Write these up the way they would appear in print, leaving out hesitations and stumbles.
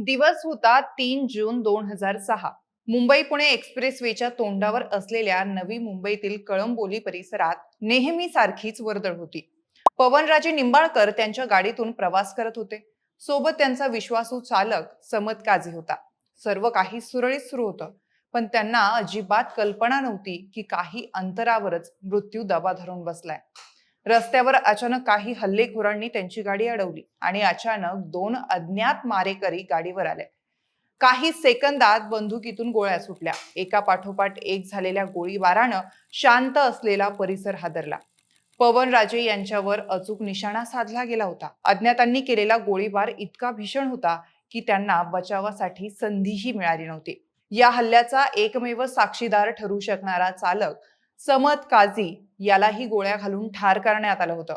दिवस होता 3 जून 2006. मुंबई पुणे एक्सप्रेसवेच्या तोंडावर असलेल्या नवी मुंबईतील कळंबोली परिसरात नेहमी सारखीच वर्दळ होती. पवनराजे निंबाळकर त्यांच्या गाडीतून प्रवास करत होते. सोबत त्यांचा विश्वासू चालक समत काझी होता. सर्व काही सुरळीत सुरू होतं, पण त्यांना अजिबात कल्पना नव्हती की काही अंतरावरच मृत्यू दबा धरून बसलाय. रस्त्यावर अचानक काही हल्लेखोरांनी त्यांची गाडी अडवली आणि अचानक दोन अज्ञात मारेकरी गाडीवर आले. काही सेकंदात बंदुकीतून गोळ्या सुटल्या. एका पाठोपाठ एक झालेल्या गोळीबारानं शांत असलेला परिसर हादरला. पवनराजे यांच्यावर अचूक निशाणा साधला गेला होता. अज्ञातांनी केलेला गोळीबार इतका भीषण होता की त्यांना बचावासाठी संधीही मिळाली नव्हती. या हल्ल्याचा एकमेव साक्षीदार ठरू शकणारा चालक समत काझी यालाही गोळ्या घालून ठार करण्यात आलं होतं.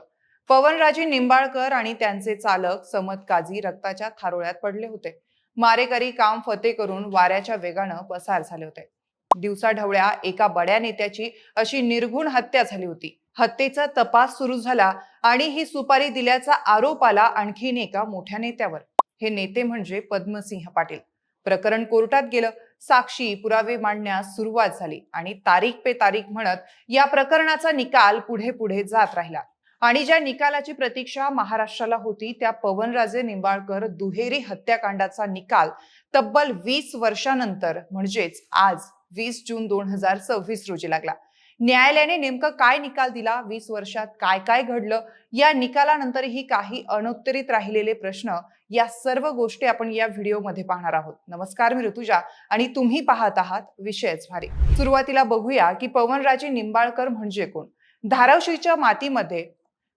पवनराजे निंबाळकर आणि त्यांचे चालक समत काझी रक्ताच्या थारोळ्यात पडले होते. मारेकरी काम फते करून वाऱ्याच्या वेगानं पसार झाले होते. दिवसाढवळ्या एका बड्या नेत्याची अशी निर्घुण हत्या झाली होती. हत्येचा तपास सुरू झाला आणि ही सुपारी दिल्याचा आरोप आला आणखीन एका मोठ्या नेत्यावर. हे नेते म्हणजे पद्मसिंह पाटील. प्रकरण कोर्टात गेलं. साक्षी पुरावे मांडण्यास सुरुवात झाली आणि तारीख पे तारीख म्हणत या प्रकरणाचा निकाल पुढे पुढे जात राहिला. आणि ज्या निकालाची प्रतीक्षा महाराष्ट्राला होती त्या पवनराजे निंबाळकर दुहेरी हत्याकांडाचा निकाल तब्बल 20 वर्षानंतर म्हणजेच आज 20 जून 2026 रोजी लागला. न्यायालयाने नेमकं काय निकाल दिला, 20 वर्षात काय काय घडलं, या निकालानंतरही काही अनुत्तरित राहिलेले प्रश्न, या सर्व गोष्टी आपण या व्हिडिओमध्ये पाहणार आहोत. नमस्कार, मी ऋतुजा आणि तुम्ही पाहत आहात विषयच भारी. सुरुवातीला बघूया की पवनराजे निंबाळकर म्हणजे कोण.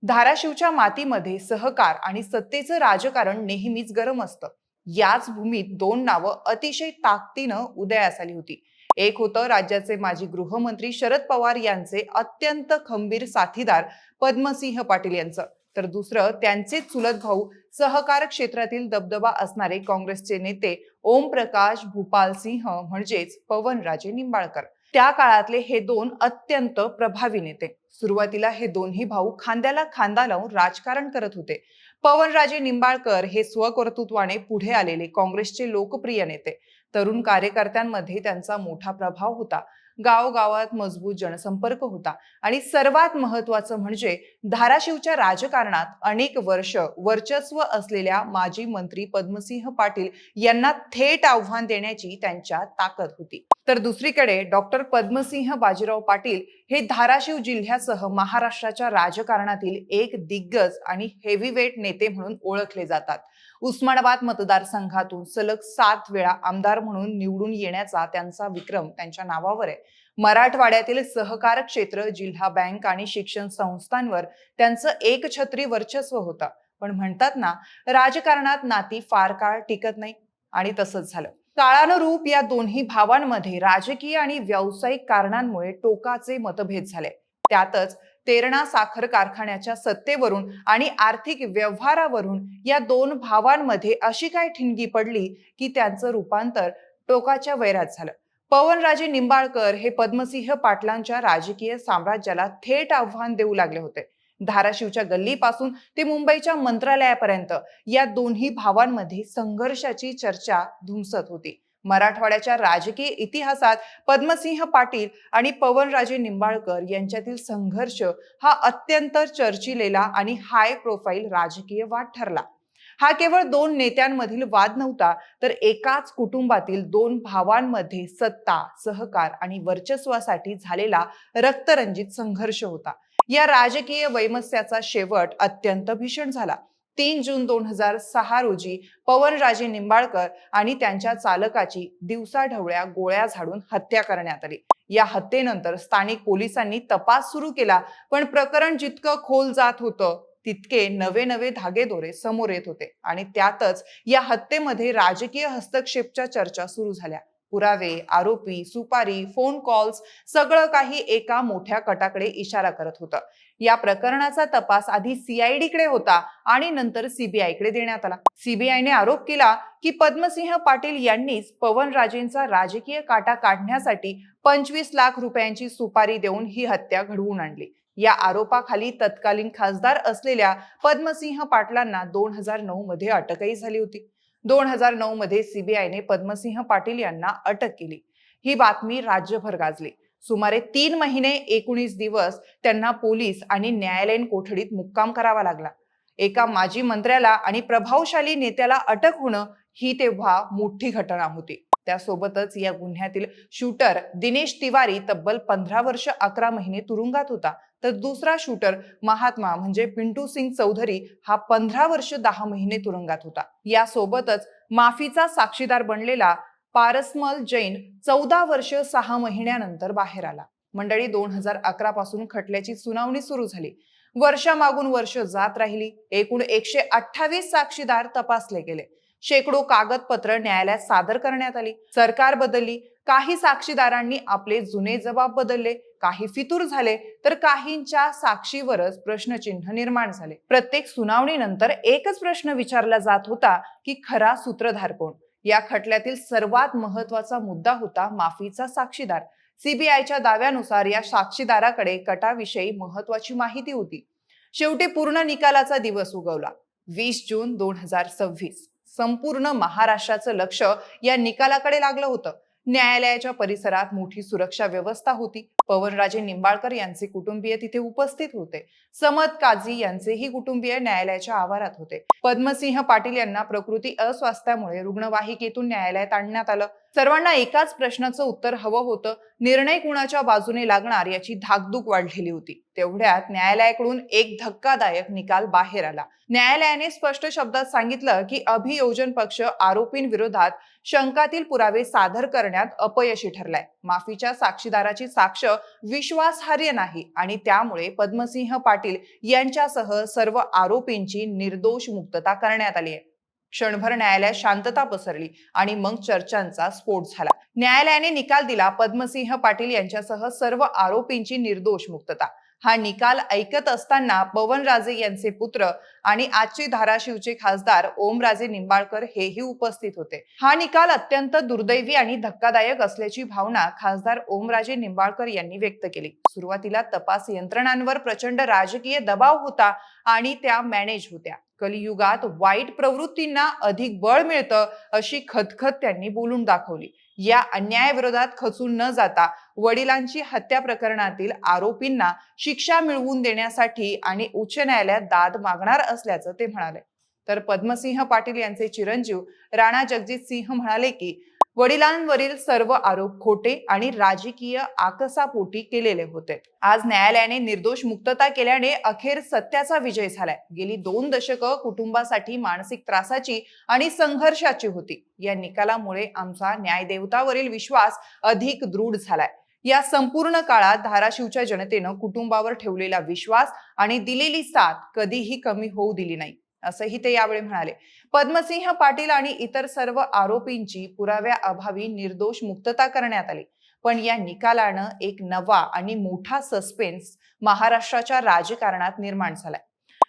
धाराशिवच्या मातीमध्ये सहकार आणि सत्तेचं राजकारण नेहमीच गरम असतं. याच भूमीत दोन नावं अतिशय ताकदीनं उदयास आली होती. एक होतं राज्याचे माजी गृहमंत्री शरद पवार यांचे अत्यंत खंबीर साथीदार पद्मसिंह पाटील यांचं, तर दुसरं त्यांचे चुलत भाऊ, सहकार क्षेत्रातील दबदबा असणारे काँग्रेसचे नेते ओमप्रकाश भूपाल सिंह म्हणजेच पवनराजे निंबाळकर. त्या काळातले हे दोन अत्यंत प्रभावी नेते. सुरुवातीला हे दोन्ही भाऊ खांद्याला खांदा लावून राजकारण करत होते. पवनराजे निंबाळकर हे स्वकर्तृत्वाने पुढे आलेले काँग्रेसचे लोकप्रिय नेते. तरुण कार्यकर्त्यांमध्ये त्यांचा मोठा प्रभाव होता. गावगावात मजबूत जनसंपर्क होता आणि सर्वात महत्वाचं म्हणजे धाराशिवच्या राजकारणात अनेक वर्ष वर्चस्व असलेल्या माजी मंत्री पद्मसिंह पाटील यांना थेट आव्हान देण्याची त्यांच्या ताकद होती. तर दुसरीकडे डॉक्टर पद्मसिंह बाजीराव पाटील हे धाराशिव जिल्ह्यासह महाराष्ट्राच्या राजकारणातील एक दिग्गज आणि हेवीवेट नेते म्हणून ओळखले जातात. उस्मानाबाद मतदारसंघातून सलग 7 वेळा आमदार म्हणून निवडून येण्याचा त्यांचा विक्रम त्यांच्या नावावर आहे. मराठवाड्यातील सहकार क्षेत्र, जिल्हा बँक आणि शिक्षण संस्थांवर त्यांचं एकछत्री वर्चस्व होतं. पण म्हणतात ना, राजकारणात नाती फार काळ टिकत नाही, आणि तसंच झालं. काळानुरूप या दोन्ही भावांमध्ये राजकीय आणि व्यावसायिक कारणांमुळे टोकाचे मतभेद झाले. त्यातच तेरणा साखर कारखान्याच्या सत्तेवरून आणि आर्थिक व्यवहारावरून या दोन भावांमध्ये अशी काय ठिणगी पडली की त्यांचं रूपांतर टोकाच्या वैरात झालं. पवनराजे निंबाळकर हे पद्मसिंह पाटलांच्या राजकीय साम्राज्याला थेट आव्हान देऊ लागले होते. धाराशिवच्या गल्लीपासून ते मुंबईच्या मंत्रालयापर्यंत या दोन्ही भावांमध्ये संघर्षाची चर्चा धुमसत होती. मराठवाड्याच्या राजकीय इतिहासात पद्मसिंह पाटील आणि पवनराजे निंबाळकर यांच्यातील संघर्ष हा अत्यंत चर्चिलेला आणि हाय प्रोफाईल राजकीय वाद ठरला. हा केवळ दोन नेत्यांमधील वाद नव्हता, तर एकाच कुटुंबातील दोन भावांमध्ये सत्ता, सहकार आणि वर्चस्वासाठी झालेला रक्तरंजित संघर्ष होता. या राजकीय वैमस्याचा शेवट अत्यंत भीषण झाला. 3 जून 2006 रोजी पवनराजे निंबाळकर आणि त्यांच्या चालकाची दिवसाढवळ्या गोळ्या झाडून हत्या करण्यात आली. या हत्येनंतर स्थानिक पोलिसांनी तपास सुरू केला, पण प्रकरण जितकं खोल जात होतं तितके नवे नवे धागेदोरे समोर येत होते आणि त्यातच या हत्येमध्ये राजकीय हस्तक्षेपच्या चर्चा सुरू झाल्या. पुरावे, आरोपी, सुपारी, फोन कॉल्स सगळं काही एका मोठ्या कटाकडे इशारा करत होतं. या प्रकरणाचा तपास आधी CID कडे होता आणि नंतर CBI कडे देण्यात आला. CBIने आरोप केला की पद्मसिंह पाटील यांनीच पवनराजेंचा राजकीय काटा काढण्यासाठी 25 लाख रुपयांची सुपारी देऊन ही हत्या घडवून आणली. या आरोपाखाली तत्कालीन खासदार असलेल्या पद्मसिंह पाटलांना 2009 मध्ये अटकही झाली होती. 2009 मध्ये सीबीआयने पद्मसिंह पाटील यांना अटक केली. ही बातमी राज्यभर गाजली. सुमारे 3 महिने 19 दिवस त्यांना पोलीस आणि न्यायालयीन कोठडीत मुक्काम करावा लागला. एका माजी मंत्र्याला आणि प्रभावशाली नेत्याला अटक होणं ही तेव्हा मोठी घटना होती. त्यासोबतच या गुन्ह्यातील शूटर दिनेश तिवारी तब्बल 15 वर्ष 11 महिने तुरुंगात होता, तर दुसरा शूटर महात्मा म्हणजे पिंटू सिंग चौधरी हा 15 वर्ष 10 महिने तुरुंगात होता. यासोबतच माफीचा साक्षीदार बनलेला पारसमल जैन 14 वर्ष 6 महिन्यानंतर बाहेर आला. मंडळी, 2011 पासून खटल्याची सुनावणी सुरू झाली. वर्षामागून वर्ष जात राहिली. एकूण 128 साक्षीदार तपासले गेले. शेकडो कागदपत्र न्यायालयात सादर करण्यात आली. सरकार बदलली. काही साक्षीदारांनी आपले जुने जबाब बदलले, काही फितूर झाले, तर काहींच्या साक्षीवरच प्रश्नचिन्ह निर्माण झाले. प्रत्येक सुनावणीनंतर एकच प्रश्न विचारला जात होता की खरा सूत्रधार कोण? या खटल्यातील सर्वात महत्वाचा मुद्दा होता माफीचा साक्षीदार. सीबीआयच्या दाव्यानुसार या साक्षीदाराकडे कटाविषयी महत्वाची माहिती होती. शेवटी पूर्ण निकालाचा दिवस उगवला. 20 जून 2026. संपूर्ण महाराष्ट्राचं लक्ष या निकालाकडे लागलं होतं. न्यायालयाच्या परिसरात मोठी सुरक्षा व्यवस्था होती. पवनराजे निंबाळकर यांचे कुटुंबीय तिथे उपस्थित होते. समद काझी यांचेही कुटुंबीय न्यायालयाच्या आवारात होते. पद्मसिंह पाटील यांना प्रकृती अस्वास्थ्यामुळे रुग्णवाहिकेतून न्यायालयात आणण्यात आलं. सर्वांना एकाच प्रश्नाचं उत्तर हवं होतं. निर्णय कुणाच्या बाजूने लागणार याची धाकधूक वाढलेली होती. तेवढ्यात न्यायालयाकडून एक धक्कादायक निकाल बाहेर आला. न्यायालयाने स्पष्ट शब्दात सांगितलं की अभियोजन पक्ष आरोपींविरोधात शंकातील पुरावे सादर करण्यात अपयशी ठरलाय. माफीच्या साक्षीदाराची साक्ष विश्वासार्ह नाही आणि त्यामुळे पद्मसिंह पाटील यांच्यासह सर्व आरोपींची निर्दोष मुक्तता करण्यात आली आहे. क्षणभर न्यायालयात शांतता पसरली आणि मग चर्चांचा स्फोट झाला. न्यायालयाने निकाल दिला, पद्मसिंह पाटील यांच्यासह सर्व आरोपींची निर्दोष मुक्तता. हा निकाल ऐकत असताना पवनराजे यांचे पुत्र आणि आजचे धाराशिवचे खासदार ओमराजे निंबाळकर हेही उपस्थित होते. हा निकाल अत्यंत दुर्दैवी आणि धक्कादायक असल्याची भावना खासदार ओमराजे निंबाळकर यांनी व्यक्त केली. सुरुवातीला तपास यंत्रणांवर प्रचंड राजकीय दबाव होता आणि त्या मॅनेज होत्या. कलियुगात वाईट प्रवृत्तींना अधिक बळ मिळतं अशी खदखद त्यांनी बोलून दाखवली. या अन्यायाविरोधात खचून न जाता वडिलांची हत्या प्रकरणातील आरोपींना शिक्षा मिळवून देण्यासाठी आणि उच्च न्यायालयात दाद मागणार असल्याचं ते म्हणाले. तर पद्मसिंह पाटील यांचे चिरंजीव राणा जगजित सिंह म्हणाले की वडिलांवरील सर्व आरोप खोटे आणि राजकीय आकसापोटी केलेले होते. आज न्यायालयाने निर्दोष मुक्तता केल्याने अखेर सत्याचा विजय झालाय. गेली 2 दशकं कुटुंबासाठी मानसिक त्रासाची आणि संघर्षाची होती. या निकालामुळे आमचा न्यायदेवतावरील विश्वास अधिक दृढ झालाय. या संपूर्ण काळात धाराशिवच्या जनतेनं कुटुंबावर ठेवलेला विश्वास आणि दिलेली साथ कधीही कमी होऊ दिली नाही, असंही ते यावेळी म्हणाले. पद्मसिंह पाटील आणि इतर सर्व आरोपींची पुराव्याअभावी निर्दोष मुक्तता करण्यात आली. पण या निकालानं एक नवा आणि मोठा सस्पेन्स महाराष्ट्राच्या राजकारणात निर्माण झालाय.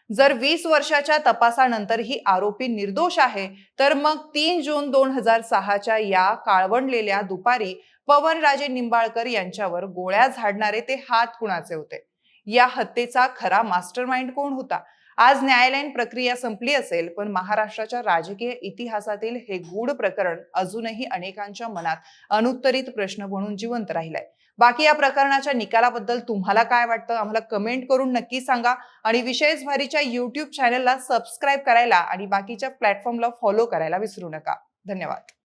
जर 20 वर्षाच्या तपासानंतर ही आरोपी निर्दोष आहे, तर मग 3 जून 2006च्या या काळवंडलेल्या दुपारी पवनराजे निंबाळकर यांच्यावर गोळ्या झाडणारे ते हात कुणाचे होते? या हत्येचा खरा मास्टरमाइंड कोण होता? आज न्यायालयीन प्रक्रिया संपली असेल, पण महाराष्ट्राच्या राजकीय इतिहासातील हे गूढ प्रकरण अजूनही अनेकांच्या मनात अनुत्तरित प्रश्न म्हणून जिवंत राहिलाय. बाकी या प्रकरणाच्या निकालाबद्दल तुम्हाला काय वाटतं? आम्हाला कमेंट करून नक्की सांगा आणि विशेष भारीच्या YouTube चॅनलला सबस्क्राईब करायला आणि बाकीच्या प्लॅटफॉर्मला फॉलो करायला विसरू नका. धन्यवाद.